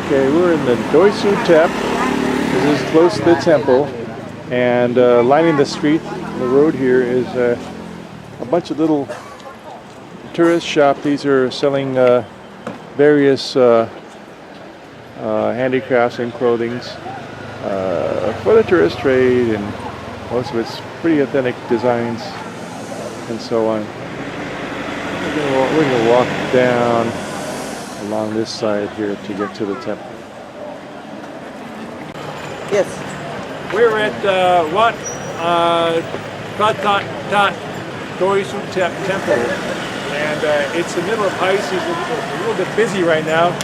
Okay, we're in the Doi Suthep. This is close to the temple, and lining the street, the road here is a bunch of little tourist shops. These are selling various handicrafts and clothings for the tourist trade, and most of it's pretty authentic designs and so on. We're going to walk down along this side here to get to the temple. Yes. We're at Wat Phra Doi Suthep temple, and it's the middle of high season. It's a little bit busy right now.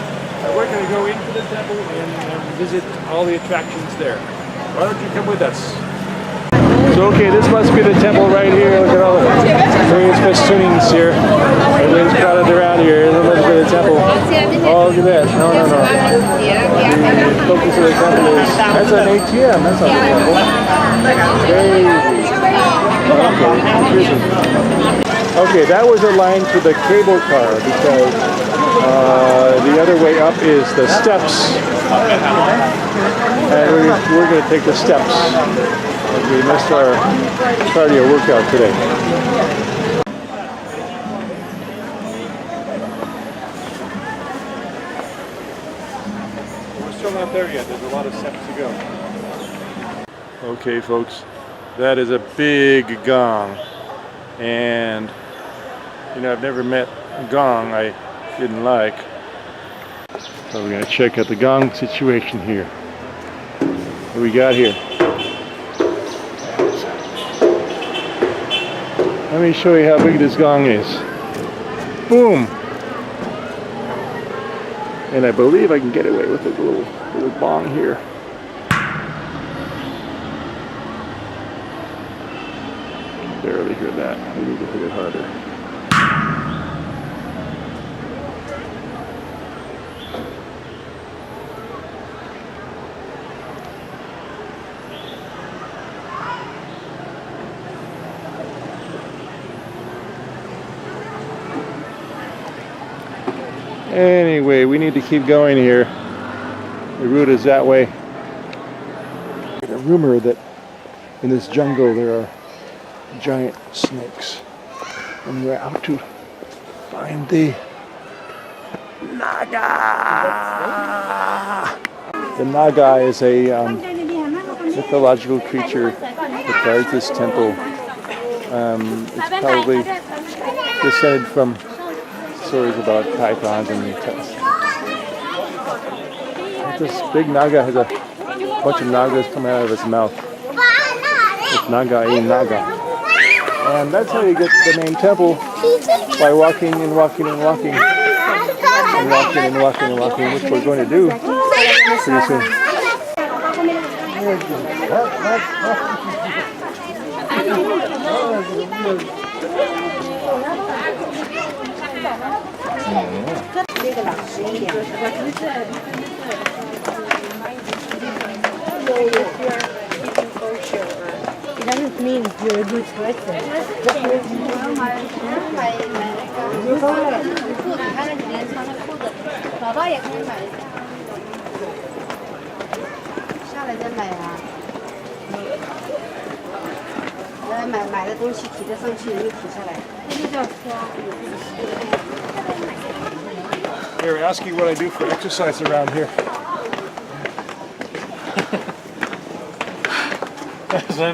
We're going to go into the temple and visit all the attractions there. Why don't you come with us? So okay, this must be the temple right here. Look at all the various festoonings here. Everybody's crowded around here. It must be the temple. Oh, look at that. No. The focus of the temple is, that's an ATM. That's not the temple. Crazy. Okay, that was a line to the cable car because the other way up is the steps. And we're going to take the steps. We missed our cardio workout today. We're still not there yet. There's a lot of steps to go. Okay, folks, that is a big gong. And, you know, I've never met a gong I didn't like. So we're going to check out the gong situation here. What do we got here? Let me show you how big this gong is. Boom! And I believe I can get away with a little bong here. Barely hear that. We need to hit it harder. Anyway, we need to keep going here. The route is that way. A rumor that in this jungle there are giant snakes, and we're out to find the Naga. The Naga is a mythological creature that guards this temple. It's probably descended from stories about pythons and this big Naga has a bunch of Nagas coming out of its mouth. It's Naga. And that's how you get the name temple, by walking and walking and walking and walking and walking and walking, which we're going to do pretty soon. It doesn't mean you're a good person. They're asking what I do for exercise around here. 啱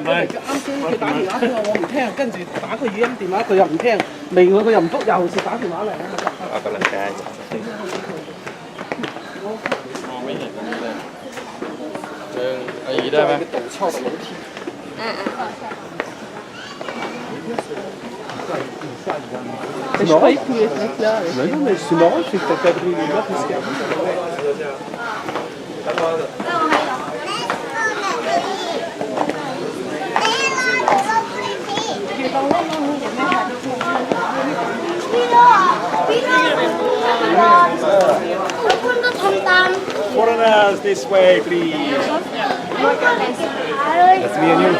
先佢打電話俾我唔聽，跟住打佢語音電話佢又唔聽，未佢又唔覆，又是打電話嚟啊！我กำลังใจมองไม่เห็นเลยเอาอย่างนี้ได้ไหม陡峭的楼梯C'est marrant, c'est marrant, c'est que t'as pas pris les gars parce qu'il y a Foreigners, this way, please. That's me and you.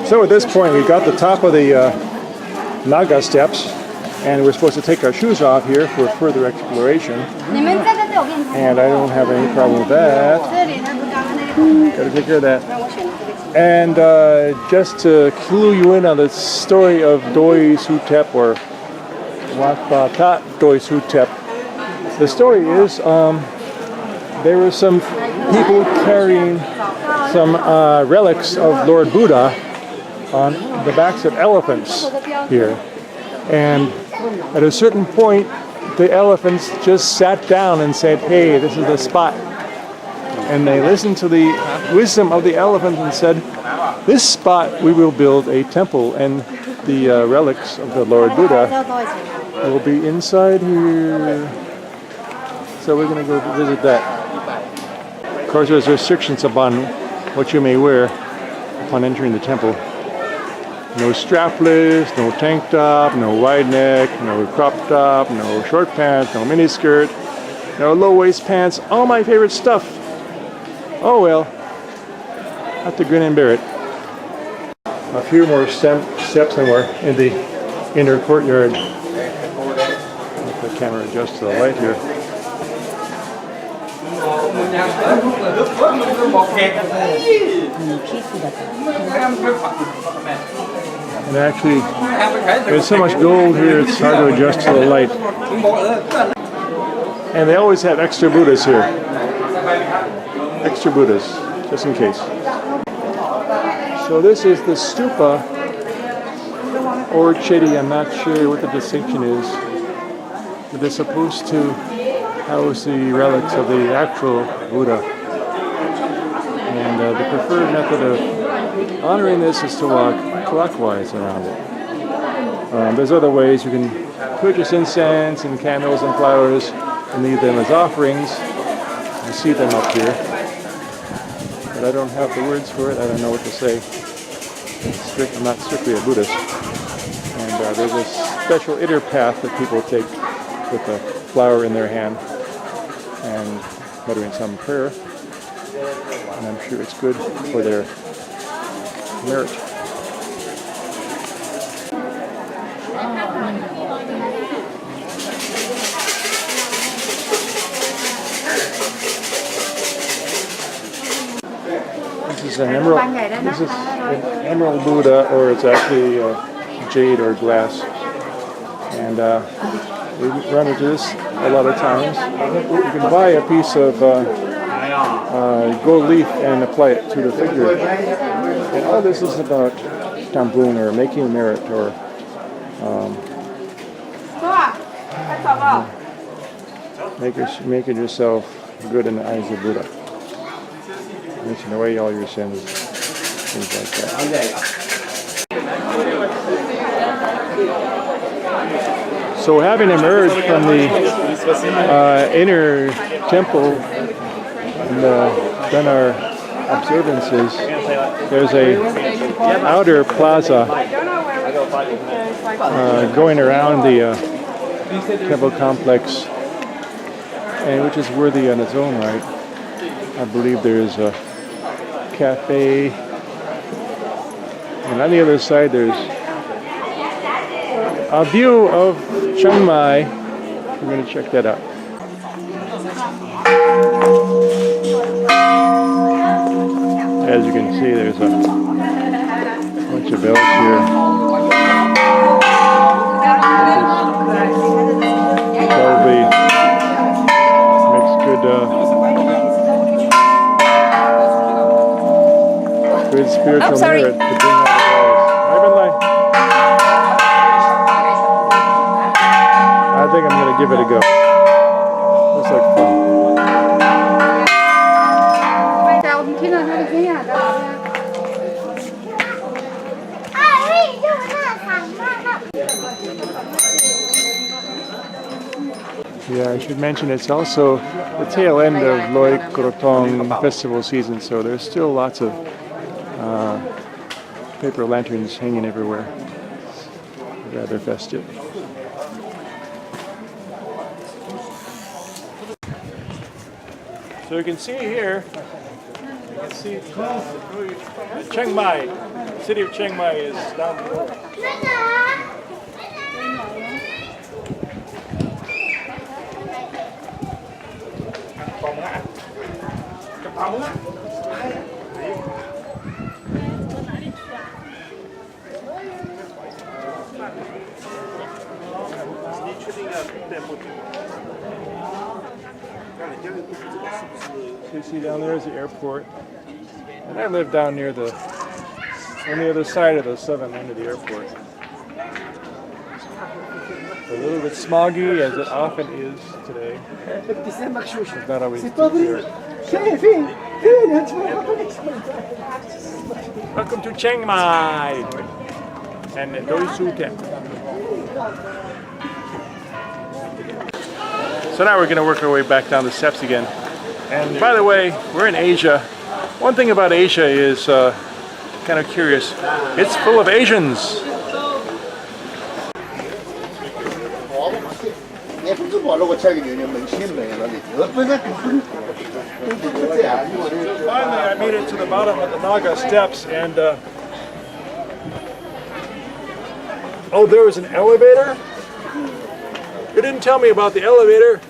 So at this point, we got the top of the Naga steps, and we're supposed to take our shoes off here for further exploration. And I don't have any problem with that. Gotta take care of that. And just to clue you in on the story of Doi Suthep, or Wat Phra Doi Suthep, the story is there were some people carrying some relics of Lord Buddha on the backs of elephants here. And at a certain point, the elephants just sat down and said, hey, this is the spot. And they listened to the wisdom of the elephant and said, this spot we will build a temple, and the relics of the Lord Buddha will be inside here. So we're going to go visit that. Of course, there's restrictions upon what you may wear upon entering the temple. No strapless, no tank top, no wide neck, no crop top, no short pants, no mini skirt, no low waist pants, all my favorite stuff. Oh well, have to grin and bear it. A few more steps and we're in the inner courtyard. Let the camera adjust to the light here. And actually, there's so much gold here, it's hard to adjust to the light. And they always have extra Buddhas here. Extra Buddhas, just in case. So this is the stupa, or chedi, I'm not sure what the distinction is. But they're supposed to house the relics of the actual Buddha. And the preferred method of honoring this is to walk clockwise around it. There's other ways. You can purchase incense and candles and flowers and leave them as offerings. You see them up here. But I don't have the words for it. I don't know what to say. I'm not strictly a Buddhist. And there's a special inner path that people take with a flower in their hand and muttering some prayer. And I'm sure it's good for their merit. This is an emerald Buddha, or it's actually jade or glass. And we run into this a lot of times. You can buy a piece of gold leaf and apply it to the figure. And all this is about tambun, or making merit, or making yourself good in the eyes of Buddha. Rinching away all your sins, things like that. So having emerged from the inner temple and done our observances, there's a outer plaza going around the temple complex, and which is worthy on its own right. I believe there's a cafe, and on the other side there's a view of Chiang Mai. We're going to check that out. As you can see, there's a bunch of bells here. Probably makes good spiritual merit to bring out the bells. I think I'm going to give it a go. Looks like fun. Yeah, I should mention it's also the tail end of Loy Krotong festival season, so there's still lots of paper lanterns hanging everywhere. Rather festive. So you can see here, you can see Chiang Mai, the city of Chiang Mai is down below. So you see down there is the airport, and I live down near the on the other side of the southern end of the airport. A little bit smoggy, as it often is today. It's not always here. Welcome to Chiang Mai and Doi Suthep. So now we're going to work our way back down the steps again. And by the way, we're in Asia. One thing about Asia is kind of curious. It's full of Asians. So finally I made it to the bottom of the Naga steps, and oh, there was an elevator? You didn't tell me about the elevator.